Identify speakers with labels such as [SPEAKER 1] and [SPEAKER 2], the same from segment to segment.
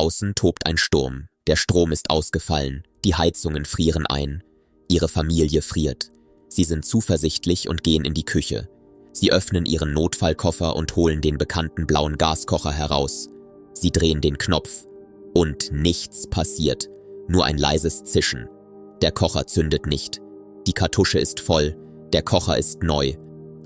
[SPEAKER 1] Draußen tobt ein Sturm. Der Strom ist ausgefallen, die Heizungen frieren ein. Ihre Familie friert. Sie sind zuversichtlich und gehen in die Küche. Sie öffnen ihren Notfallkoffer und holen den bekannten blauen Gaskocher heraus. Sie drehen den Knopf. Und nichts passiert. Nur ein leises Zischen. Der Kocher zündet nicht. Die Kartusche ist voll. Der Kocher ist neu.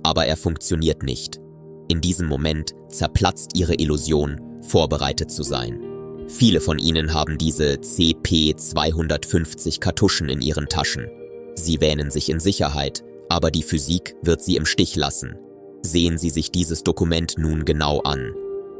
[SPEAKER 1] Aber er funktioniert nicht. In diesem Moment zerplatzt ihre Illusion, vorbereitet zu sein. Viele von ihnen haben diese CP250 Kartuschen in ihren Taschen. Sie wähnen sich in Sicherheit, aber die Physik wird sie im Stich lassen. Sehen Sie sich dieses Dokument nun genau an.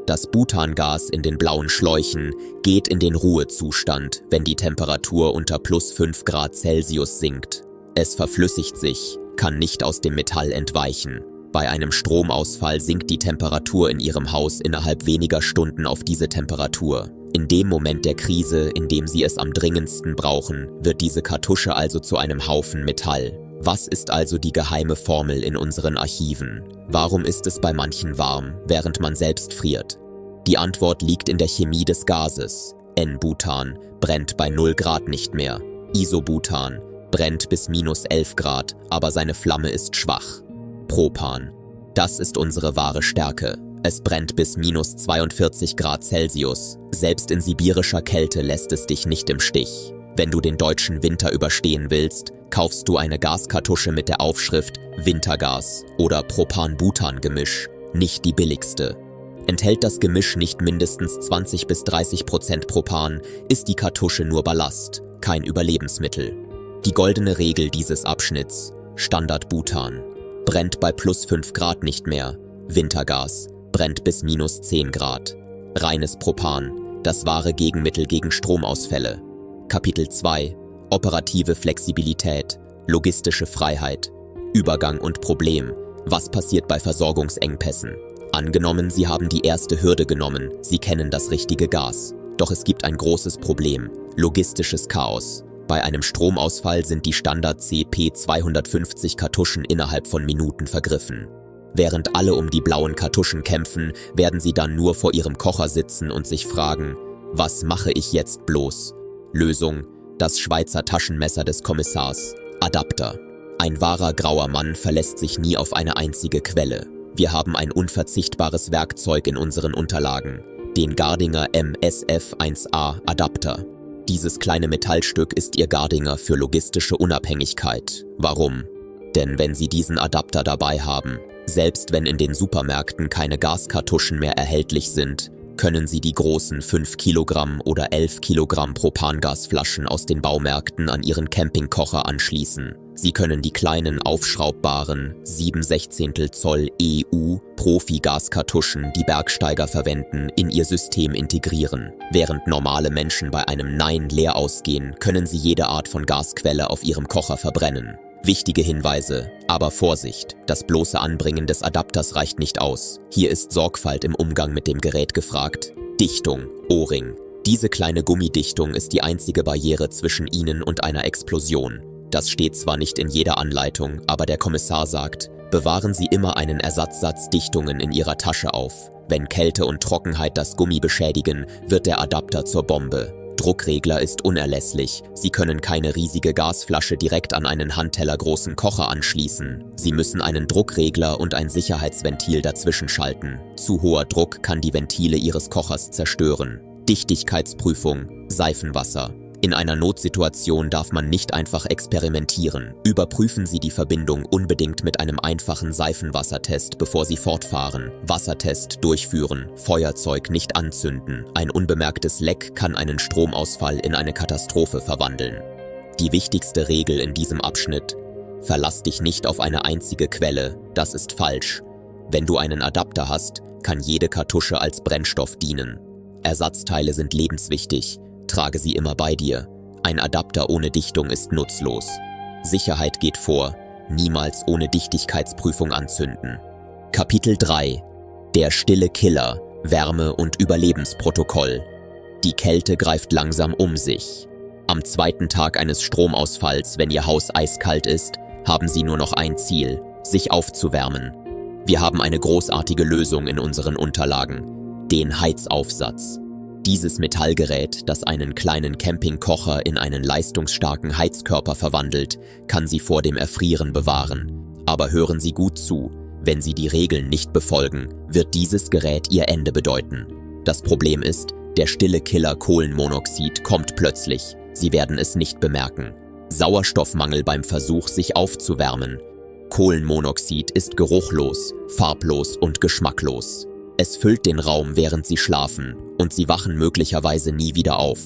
[SPEAKER 1] Das Butangas in den blauen Schläuchen geht in den Ruhezustand, wenn die Temperatur unter +5 Grad Celsius sinkt. Es verflüssigt sich, kann nicht aus dem Metall entweichen. Bei einem Stromausfall sinkt die Temperatur in Ihrem Haus innerhalb weniger Stunden auf diese Temperatur. In dem Moment der Krise, in dem Sie es am dringendsten brauchen, wird diese Kartusche also zu einem Haufen Metall. Was ist also die geheime Formel in unseren Archiven? Warum ist es bei manchen warm, während man selbst friert? Die Antwort liegt in der Chemie des Gases. N-Butan brennt bei 0 Grad nicht mehr. Isobutan brennt bis -11 Grad, aber seine Flamme ist schwach. Propan. Das ist unsere wahre Stärke. Es brennt bis -42 Grad Celsius. Selbst in sibirischer Kälte lässt es dich nicht im Stich. Wenn du den deutschen Winter überstehen willst, kaufst du eine Gaskartusche mit der Aufschrift Wintergas oder Propan-Butan-Gemisch, nicht die billigste. Enthält das Gemisch nicht mindestens 20 bis 30% Propan, ist die Kartusche nur Ballast, kein Überlebensmittel. Die goldene Regel dieses Abschnitts: Standard-Butan. Brennt bei +5 Grad nicht mehr. Wintergas brennt bis -10 Grad. Reines Propan, das wahre Gegenmittel gegen Stromausfälle. Kapitel 2: Operative Flexibilität, logistische Freiheit, Übergang und Problem. Was passiert bei Versorgungsengpässen? Angenommen, Sie haben die erste Hürde genommen, Sie kennen das richtige Gas. Doch es gibt ein großes Problem: logistisches Chaos. Bei einem Stromausfall sind die Standard CP250 Kartuschen innerhalb von Minuten vergriffen. Während alle um die blauen Kartuschen kämpfen, werden sie dann nur vor ihrem Kocher sitzen und sich fragen: Was mache ich jetzt bloß? Lösung: das Schweizer Taschenmesser des Kommissars. Adapter. Ein wahrer grauer Mann verlässt sich nie auf eine einzige Quelle. Wir haben ein unverzichtbares Werkzeug in unseren Unterlagen: den Gardinger MSF1A Adapter. Dieses kleine Metallstück ist Ihr Gardinger für logistische Unabhängigkeit. Warum? Denn wenn Sie diesen Adapter dabei haben, selbst wenn in den Supermärkten keine Gaskartuschen mehr erhältlich sind, können Sie die großen 5 Kilogramm oder 11 Kilogramm Propangasflaschen aus den Baumärkten an Ihren Campingkocher anschließen. Sie können die kleinen aufschraubbaren 7/16 Zoll EU Profi-Gaskartuschen, die Bergsteiger verwenden, in ihr System integrieren. Während normale Menschen bei einem Nein leer ausgehen, können sie jede Art von Gasquelle auf ihrem Kocher verbrennen. Wichtige Hinweise, aber Vorsicht, das bloße Anbringen des Adapters reicht nicht aus. Hier ist Sorgfalt im Umgang mit dem Gerät gefragt. Dichtung, O-Ring. Diese kleine Gummidichtung ist die einzige Barriere zwischen Ihnen und einer Explosion. Das steht zwar nicht in jeder Anleitung, aber der Kommissar sagt: Bewahren Sie immer einen Ersatzsatz Dichtungen in Ihrer Tasche auf. Wenn Kälte und Trockenheit das Gummi beschädigen, wird der Adapter zur Bombe. Druckregler ist unerlässlich. Sie können keine riesige Gasflasche direkt an einen handtellergroßen Kocher anschließen. Sie müssen einen Druckregler und ein Sicherheitsventil dazwischen schalten. Zu hoher Druck kann die Ventile Ihres Kochers zerstören. Dichtigkeitsprüfung, Seifenwasser. In einer Notsituation darf man nicht einfach experimentieren. Überprüfen Sie die Verbindung unbedingt mit einem einfachen Seifenwassertest, bevor Sie fortfahren. Wassertest durchführen, Feuerzeug nicht anzünden. Ein unbemerktes Leck kann einen Stromausfall in eine Katastrophe verwandeln. Die wichtigste Regel in diesem Abschnitt: Verlass dich nicht auf eine einzige Quelle, das ist falsch. Wenn du einen Adapter hast, kann jede Kartusche als Brennstoff dienen. Ersatzteile sind lebenswichtig. Trage sie immer bei dir. Ein Adapter ohne Dichtung ist nutzlos. Sicherheit geht vor. Niemals ohne Dichtigkeitsprüfung anzünden. Kapitel 3: Der stille Killer, Wärme- und Überlebensprotokoll. Die Kälte greift langsam um sich. Am zweiten Tag eines Stromausfalls, wenn Ihr Haus eiskalt ist, haben Sie nur noch ein Ziel: sich aufzuwärmen. Wir haben eine großartige Lösung in unseren Unterlagen: den Heizaufsatz. Dieses Metallgerät, das einen kleinen Campingkocher in einen leistungsstarken Heizkörper verwandelt, kann Sie vor dem Erfrieren bewahren. Aber hören Sie gut zu, wenn Sie die Regeln nicht befolgen, wird dieses Gerät Ihr Ende bedeuten. Das Problem ist, der stille Killer Kohlenmonoxid kommt plötzlich. Sie werden es nicht bemerken. Sauerstoffmangel beim Versuch, sich aufzuwärmen. Kohlenmonoxid ist geruchlos, farblos und geschmacklos. Es füllt den Raum, während Sie schlafen, und Sie wachen möglicherweise nie wieder auf.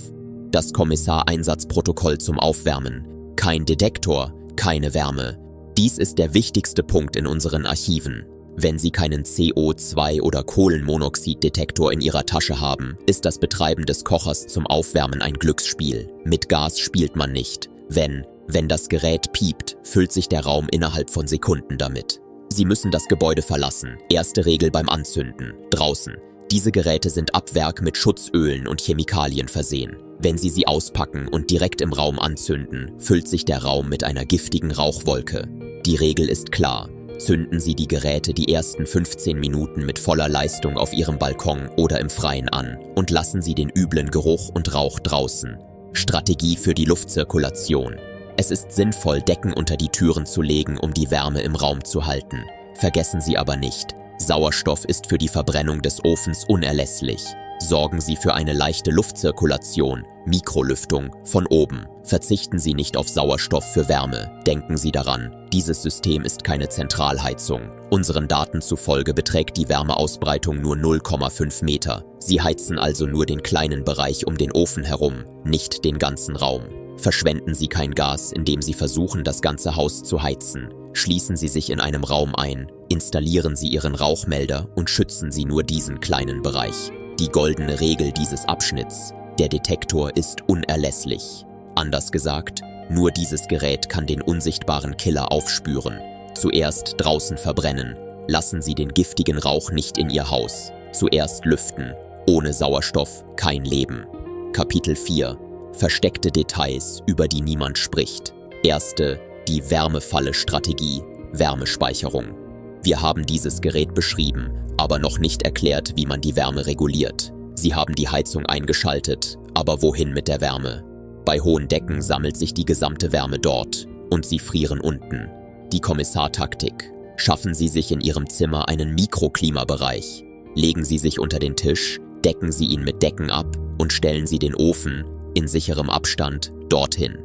[SPEAKER 1] Das Kommissar-Einsatzprotokoll zum Aufwärmen. Kein Detektor, keine Wärme. Dies ist der wichtigste Punkt in unseren Archiven. Wenn Sie keinen CO2- oder Kohlenmonoxiddetektor in Ihrer Tasche haben, ist das Betreiben des Kochers zum Aufwärmen ein Glücksspiel. Mit Gas spielt man nicht. Wenn das Gerät piept, füllt sich der Raum innerhalb von Sekunden damit. Sie müssen das Gebäude verlassen. Erste Regel beim Anzünden. Draußen. Diese Geräte sind ab Werk mit Schutzölen und Chemikalien versehen. Wenn Sie sie auspacken und direkt im Raum anzünden, füllt sich der Raum mit einer giftigen Rauchwolke. Die Regel ist klar. Zünden Sie die Geräte die ersten 15 Minuten mit voller Leistung auf Ihrem Balkon oder im Freien an und lassen Sie den üblen Geruch und Rauch draußen. Strategie für die Luftzirkulation. Es ist sinnvoll, Decken unter die Türen zu legen, um die Wärme im Raum zu halten. Vergessen Sie aber nicht, Sauerstoff ist für die Verbrennung des Ofens unerlässlich. Sorgen Sie für eine leichte Luftzirkulation, Mikrolüftung, von oben. Verzichten Sie nicht auf Sauerstoff für Wärme. Denken Sie daran, dieses System ist keine Zentralheizung. Unseren Daten zufolge beträgt die Wärmeausbreitung nur 0,5 Meter. Sie heizen also nur den kleinen Bereich um den Ofen herum, nicht den ganzen Raum. Verschwenden Sie kein Gas, indem Sie versuchen, das ganze Haus zu heizen. Schließen Sie sich in einem Raum ein, installieren Sie Ihren Rauchmelder und schützen Sie nur diesen kleinen Bereich. Die goldene Regel dieses Abschnitts: Der Detektor ist unerlässlich. Anders gesagt, nur dieses Gerät kann den unsichtbaren Killer aufspüren. Zuerst draußen verbrennen. Lassen Sie den giftigen Rauch nicht in Ihr Haus. Zuerst lüften. Ohne Sauerstoff kein Leben. Kapitel 4: Versteckte Details, über die niemand spricht. Erste, die Wärmefalle-Strategie, Wärmespeicherung. Wir haben dieses Gerät beschrieben, aber noch nicht erklärt, wie man die Wärme reguliert. Sie haben die Heizung eingeschaltet, aber wohin mit der Wärme? Bei hohen Decken sammelt sich die gesamte Wärme dort und Sie frieren unten. Die Kommissartaktik. Schaffen Sie sich in Ihrem Zimmer einen Mikroklimabereich. Legen Sie sich unter den Tisch, decken Sie ihn mit Decken ab und stellen Sie den Ofen in sicherem Abstand dorthin.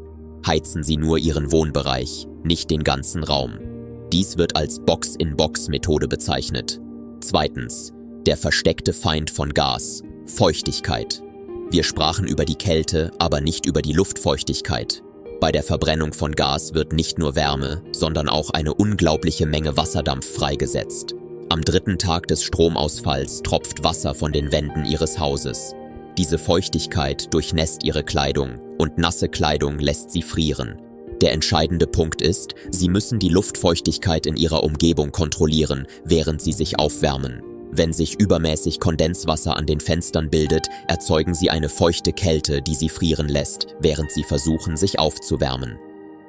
[SPEAKER 1] Heizen Sie nur Ihren Wohnbereich, nicht den ganzen Raum. Dies wird als Box-in-Box-Methode bezeichnet. Zweitens, der versteckte Feind von Gas, Feuchtigkeit. Wir sprachen über die Kälte, aber nicht über die Luftfeuchtigkeit. Bei der Verbrennung von Gas wird nicht nur Wärme, sondern auch eine unglaubliche Menge Wasserdampf freigesetzt. Am 3. Tag des Stromausfalls tropft Wasser von den Wänden Ihres Hauses. Diese Feuchtigkeit durchnässt Ihre Kleidung und nasse Kleidung lässt Sie frieren. Der entscheidende Punkt ist, Sie müssen die Luftfeuchtigkeit in Ihrer Umgebung kontrollieren, während Sie sich aufwärmen. Wenn sich übermäßig Kondenswasser an den Fenstern bildet, erzeugen Sie eine feuchte Kälte, die Sie frieren lässt, während Sie versuchen, sich aufzuwärmen.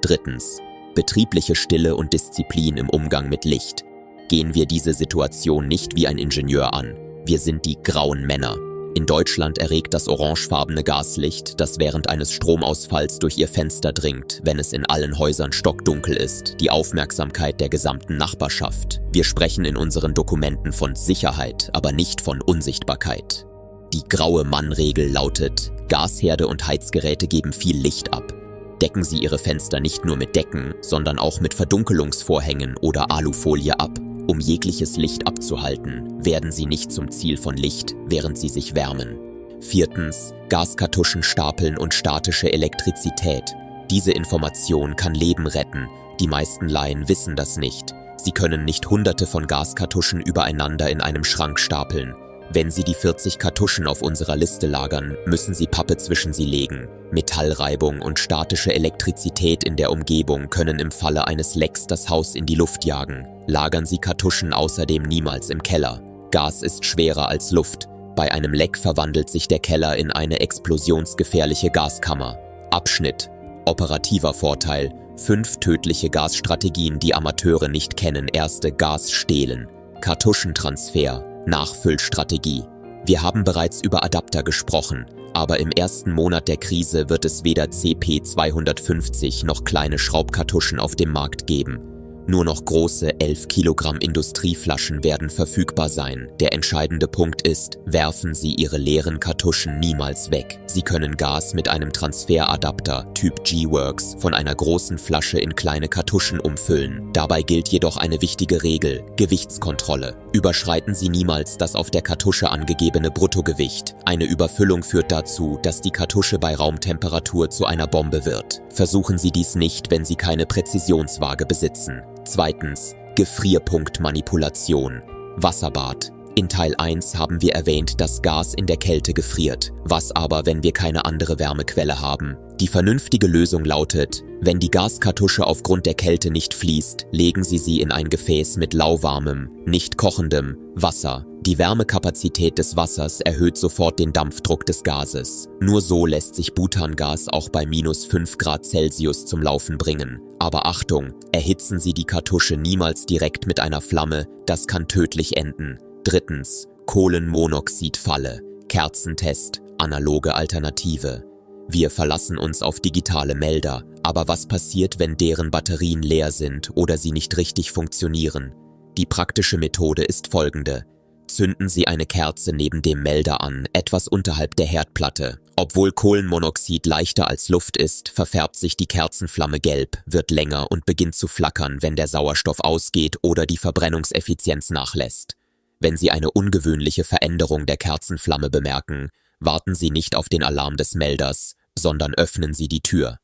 [SPEAKER 1] Drittens, betriebliche Stille und Disziplin im Umgang mit Licht. Gehen wir diese Situation nicht wie ein Ingenieur an. Wir sind die grauen Männer. In Deutschland erregt das orangefarbene Gaslicht, das während eines Stromausfalls durch Ihr Fenster dringt, wenn es in allen Häusern stockdunkel ist, die Aufmerksamkeit der gesamten Nachbarschaft. Wir sprechen in unseren Dokumenten von Sicherheit, aber nicht von Unsichtbarkeit. Die graue Mann-Regel lautet: Gasherde und Heizgeräte geben viel Licht ab. Decken Sie Ihre Fenster nicht nur mit Decken, sondern auch mit Verdunkelungsvorhängen oder Alufolie ab. Um jegliches Licht abzuhalten, werden Sie nicht zum Ziel von Licht, während Sie sich wärmen. Viertens, Gaskartuschen stapeln und statische Elektrizität. Diese Information kann Leben retten. Die meisten Laien wissen das nicht. Sie können nicht Hunderte von Gaskartuschen übereinander in einem Schrank stapeln. Wenn Sie die 40 Kartuschen auf unserer Liste lagern, müssen Sie Pappe zwischen sie legen. Metallreibung und statische Elektrizität in der Umgebung können im Falle eines Lecks das Haus in die Luft jagen. Lagern Sie Kartuschen außerdem niemals im Keller. Gas ist schwerer als Luft. Bei einem Leck verwandelt sich der Keller in eine explosionsgefährliche Gaskammer. Abschnitt. Operativer Vorteil: 5 tödliche Gasstrategien, die Amateure nicht kennen. Erste, Gas stehlen. Kartuschentransfer. Nachfüllstrategie. Wir haben bereits über Adapter gesprochen, aber im ersten Monat der Krise wird es weder CP250 noch kleine Schraubkartuschen auf dem Markt geben. Nur noch große 11 Kilogramm Industrieflaschen werden verfügbar sein. Der entscheidende Punkt ist, werfen Sie Ihre leeren Kartuschen niemals weg. Sie können Gas mit einem Transferadapter Typ G-Works von einer großen Flasche in kleine Kartuschen umfüllen. Dabei gilt jedoch eine wichtige Regel: Gewichtskontrolle. Überschreiten Sie niemals das auf der Kartusche angegebene Bruttogewicht. Eine Überfüllung führt dazu, dass die Kartusche bei Raumtemperatur zu einer Bombe wird. Versuchen Sie dies nicht, wenn Sie keine Präzisionswaage besitzen. Zweitens, Gefrierpunktmanipulation. Wasserbad. In Teil 1 haben wir erwähnt, dass Gas in der Kälte gefriert. Was aber, wenn wir keine andere Wärmequelle haben? Die vernünftige Lösung lautet: Wenn die Gaskartusche aufgrund der Kälte nicht fließt, legen Sie sie in ein Gefäß mit lauwarmem, nicht kochendem Wasser. Die Wärmekapazität des Wassers erhöht sofort den Dampfdruck des Gases. Nur so lässt sich Butangas auch bei -5 Grad Celsius zum Laufen bringen. Aber Achtung, erhitzen Sie die Kartusche niemals direkt mit einer Flamme, das kann tödlich enden. Drittens, Kohlenmonoxidfalle. Kerzentest, analoge Alternative. Wir verlassen uns auf digitale Melder, aber was passiert, wenn deren Batterien leer sind oder sie nicht richtig funktionieren? Die praktische Methode ist folgende: Zünden Sie eine Kerze neben dem Melder an, etwas unterhalb der Herdplatte. Obwohl Kohlenmonoxid leichter als Luft ist, verfärbt sich die Kerzenflamme gelb, wird länger und beginnt zu flackern, wenn der Sauerstoff ausgeht oder die Verbrennungseffizienz nachlässt. Wenn Sie eine ungewöhnliche Veränderung der Kerzenflamme bemerken, warten Sie nicht auf den Alarm des Melders, sondern öffnen Sie die Tür.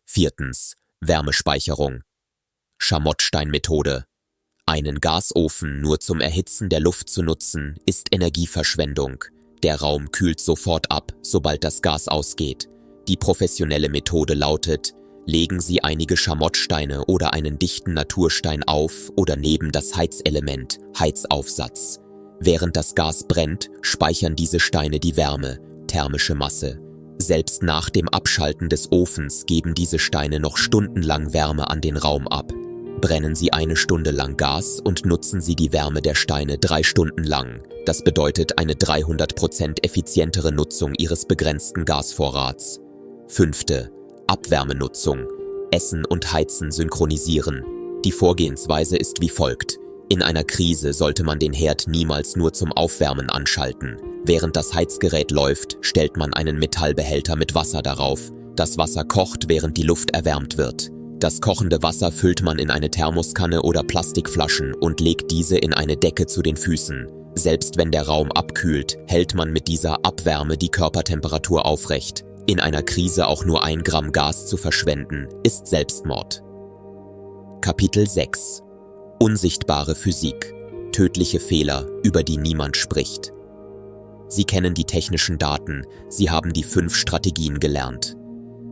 [SPEAKER 1] Viertens, Wärmespeicherung. Schamottstein-Methode. Einen Gasofen nur zum Erhitzen der Luft zu nutzen, ist Energieverschwendung. Der Raum kühlt sofort ab, sobald das Gas ausgeht. Die professionelle Methode lautet: Legen Sie einige Schamottsteine oder einen dichten Naturstein auf oder neben das Heizelement, Heizaufsatz. Während das Gas brennt, speichern diese Steine die Wärme, thermische Masse. Selbst nach dem Abschalten des Ofens geben diese Steine noch stundenlang Wärme an den Raum ab. Brennen Sie eine Stunde lang Gas und nutzen Sie die Wärme der Steine 3 Stunden lang. Das bedeutet eine 300% effizientere Nutzung Ihres begrenzten Gasvorrats. Fünfte, Abwärmenutzung. Essen und Heizen synchronisieren. Die Vorgehensweise ist wie folgt: In einer Krise sollte man den Herd niemals nur zum Aufwärmen anschalten. Während das Heizgerät läuft, stellt man einen Metallbehälter mit Wasser darauf. Das Wasser kocht, während die Luft erwärmt wird. Das kochende Wasser füllt man in eine Thermoskanne oder Plastikflaschen und legt diese in eine Decke zu den Füßen. Selbst wenn der Raum abkühlt, hält man mit dieser Abwärme die Körpertemperatur aufrecht. In einer Krise auch nur 1 Gramm Gas zu verschwenden, ist Selbstmord. Kapitel 6: Unsichtbare Physik. Tödliche Fehler, über die niemand spricht. Sie kennen die technischen Daten, Sie haben die 5 Strategien gelernt.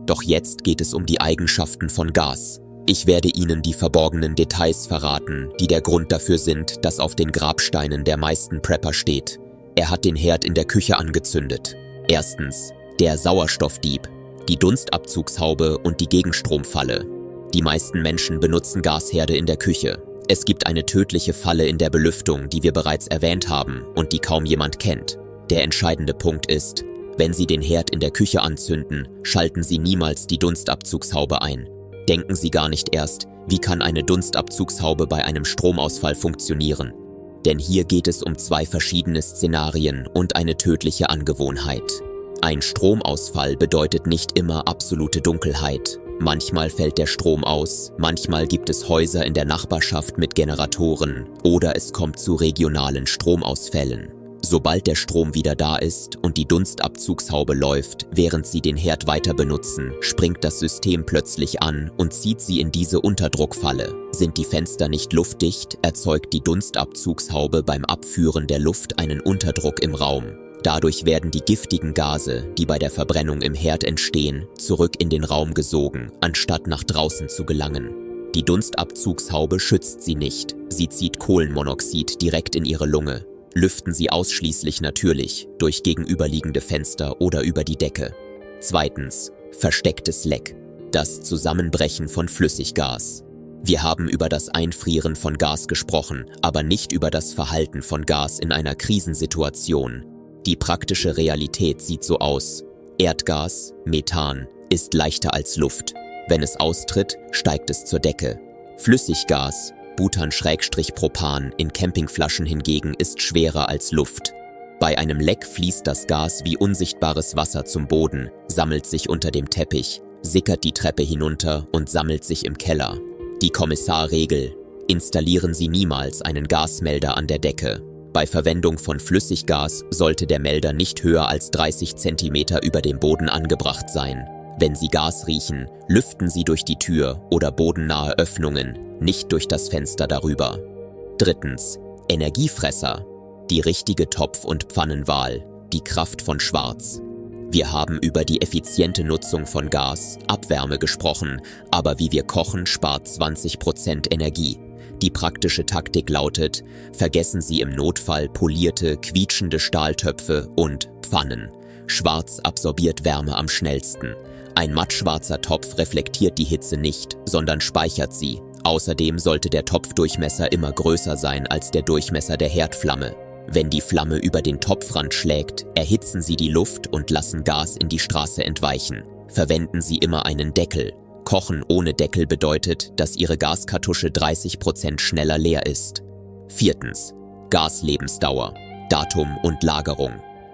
[SPEAKER 1] Doch jetzt geht es um die Eigenschaften von Gas. Ich werde Ihnen die verborgenen Details verraten, die der Grund dafür sind, dass auf den Grabsteinen der meisten Prepper steht: Er hat den Herd in der Küche angezündet. Erstens, der Sauerstoffdieb, die Dunstabzugshaube und die Gegenstromfalle. Die meisten Menschen benutzen Gasherde in der Küche. Es gibt eine tödliche Falle in der Belüftung, die wir bereits erwähnt haben und die kaum jemand kennt. Der entscheidende Punkt ist: Wenn Sie den Herd in der Küche anzünden, schalten Sie niemals die Dunstabzugshaube ein. Denken Sie gar nicht erst, wie kann eine Dunstabzugshaube bei einem Stromausfall funktionieren? Denn hier geht es um 2 verschiedene Szenarien und eine tödliche Angewohnheit. Ein Stromausfall bedeutet nicht immer absolute Dunkelheit. Manchmal fällt der Strom aus, manchmal gibt es Häuser in der Nachbarschaft mit Generatoren oder es kommt zu regionalen Stromausfällen. Sobald der Strom wieder da ist und die Dunstabzugshaube läuft, während Sie den Herd weiter benutzen, springt das System plötzlich an und zieht Sie in diese Unterdruckfalle. Sind die Fenster nicht luftdicht, erzeugt die Dunstabzugshaube beim Abführen der Luft einen Unterdruck im Raum. Dadurch werden die giftigen Gase, die bei der Verbrennung im Herd entstehen, zurück in den Raum gesogen, anstatt nach draußen zu gelangen. Die Dunstabzugshaube schützt Sie nicht, sie zieht Kohlenmonoxid direkt in Ihre Lunge. Lüften Sie ausschließlich natürlich, durch gegenüberliegende Fenster oder über die Decke. Zweitens, verstecktes Leck, das Zusammenbrechen von Flüssiggas. Wir haben über das Einfrieren von Gas gesprochen, aber nicht über das Verhalten von Gas in einer Krisensituation. Die praktische Realität sieht so aus. Erdgas, Methan, ist leichter als Luft. Wenn es austritt, steigt es zur Decke. Flüssiggas, Butan-Propan in Campingflaschen hingegen ist schwerer als Luft. Bei einem Leck fließt das Gas wie unsichtbares Wasser zum Boden, sammelt sich unter dem Teppich, sickert die Treppe hinunter und sammelt sich im Keller. Die Kommissarregel: Installieren Sie niemals einen Gasmelder an der Decke. Bei Verwendung von Flüssiggas sollte der Melder nicht höher als 30 cm über dem Boden angebracht sein. Wenn Sie Gas riechen, lüften Sie durch die Tür oder bodennahe Öffnungen, nicht durch das Fenster darüber. Drittens, Energiefresser. Die richtige Topf- und Pfannenwahl, die Kraft von Schwarz. Wir haben über die effiziente Nutzung von Gas, Abwärme gesprochen, aber wie wir kochen, spart 20% Energie. Die praktische Taktik lautet: Vergessen Sie im Notfall polierte, quietschende Stahltöpfe und Pfannen. Schwarz absorbiert Wärme am schnellsten. Ein mattschwarzer Topf reflektiert die Hitze nicht, sondern speichert sie. Außerdem sollte der Topfdurchmesser immer größer sein als der Durchmesser der Herdflamme. Wenn die Flamme über den Topfrand schlägt, erhitzen Sie die Luft und lassen Gas in die Straße entweichen. Verwenden Sie immer einen Deckel. Kochen ohne Deckel bedeutet, dass Ihre Gaskartusche 30% schneller leer ist. Viertens, Gaslebensdauer, Datum und Lagerung.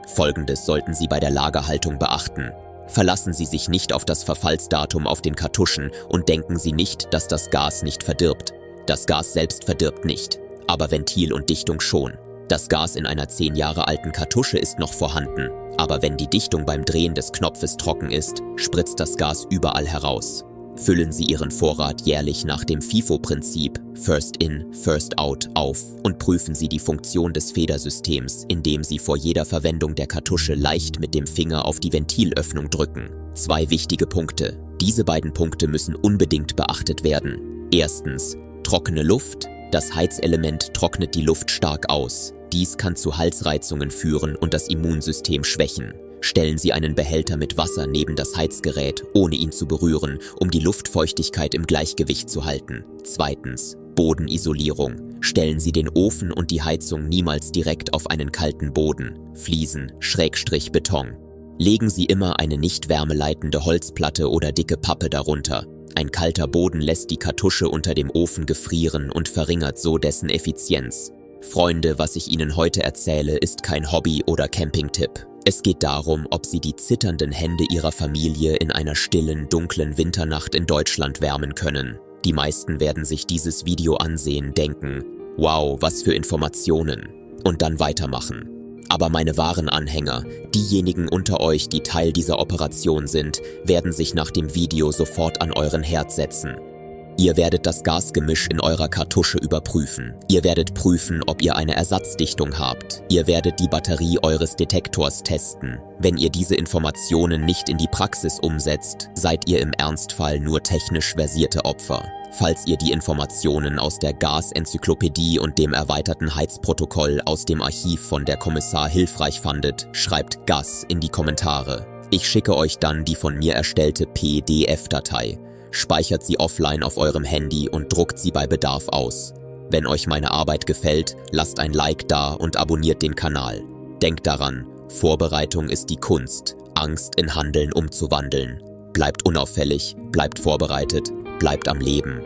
[SPEAKER 1] Folgendes sollten Sie bei der Lagerhaltung beachten. Verlassen Sie sich nicht auf das Verfallsdatum auf den Kartuschen und denken Sie nicht, dass das Gas nicht verdirbt. Das Gas selbst verdirbt nicht, aber Ventil und Dichtung schon. Das Gas in einer 10 Jahre alten Kartusche ist noch vorhanden, aber wenn die Dichtung beim Drehen des Knopfes trocken ist, spritzt das Gas überall heraus. Füllen Sie Ihren Vorrat jährlich nach dem FIFO-Prinzip First In, First Out auf und prüfen Sie die Funktion des Federsystems, indem Sie vor jeder Verwendung der Kartusche leicht mit dem Finger auf die Ventilöffnung drücken. 2 wichtige Punkte. Diese beiden Punkte müssen unbedingt beachtet werden. Erstens, trockene Luft. Das Heizelement trocknet die Luft stark aus. Dies kann zu Halsreizungen führen und das Immunsystem schwächen. Stellen Sie einen Behälter mit Wasser neben das Heizgerät, ohne ihn zu berühren, um die Luftfeuchtigkeit im Gleichgewicht zu halten. Zweitens, Bodenisolierung. Stellen Sie den Ofen und die Heizung niemals direkt auf einen kalten Boden, Fliesen, Beton. Legen Sie immer eine nicht wärmeleitende Holzplatte oder dicke Pappe darunter. Ein kalter Boden lässt die Kartusche unter dem Ofen gefrieren und verringert so dessen Effizienz. Freunde, was ich Ihnen heute erzähle, ist kein Hobby- oder Campingtipp. Es geht darum, ob Sie die zitternden Hände Ihrer Familie in einer stillen, dunklen Winternacht in Deutschland wärmen können. Die meisten werden sich dieses Video ansehen, denken: Wow, was für Informationen, und dann weitermachen. Aber meine wahren Anhänger, diejenigen unter euch, die Teil dieser Operation sind, werden sich nach dem Video sofort an euren Herd setzen. Ihr werdet das Gasgemisch in eurer Kartusche überprüfen. Ihr werdet prüfen, ob ihr eine Ersatzdichtung habt. Ihr werdet die Batterie eures Detektors testen. Wenn ihr diese Informationen nicht in die Praxis umsetzt, seid ihr im Ernstfall nur technisch versierte Opfer. Falls ihr die Informationen aus der Gasenzyklopädie und dem erweiterten Heizprotokoll aus dem Archiv von der Kommissar hilfreich fandet, schreibt GAS in die Kommentare. Ich schicke euch dann die von mir erstellte PDF-Datei. Speichert sie offline auf eurem Handy und druckt sie bei Bedarf aus. Wenn euch meine Arbeit gefällt, lasst ein Like da und abonniert den Kanal. Denkt daran, Vorbereitung ist die Kunst, Angst in Handeln umzuwandeln. Bleibt unauffällig, bleibt vorbereitet, bleibt am Leben.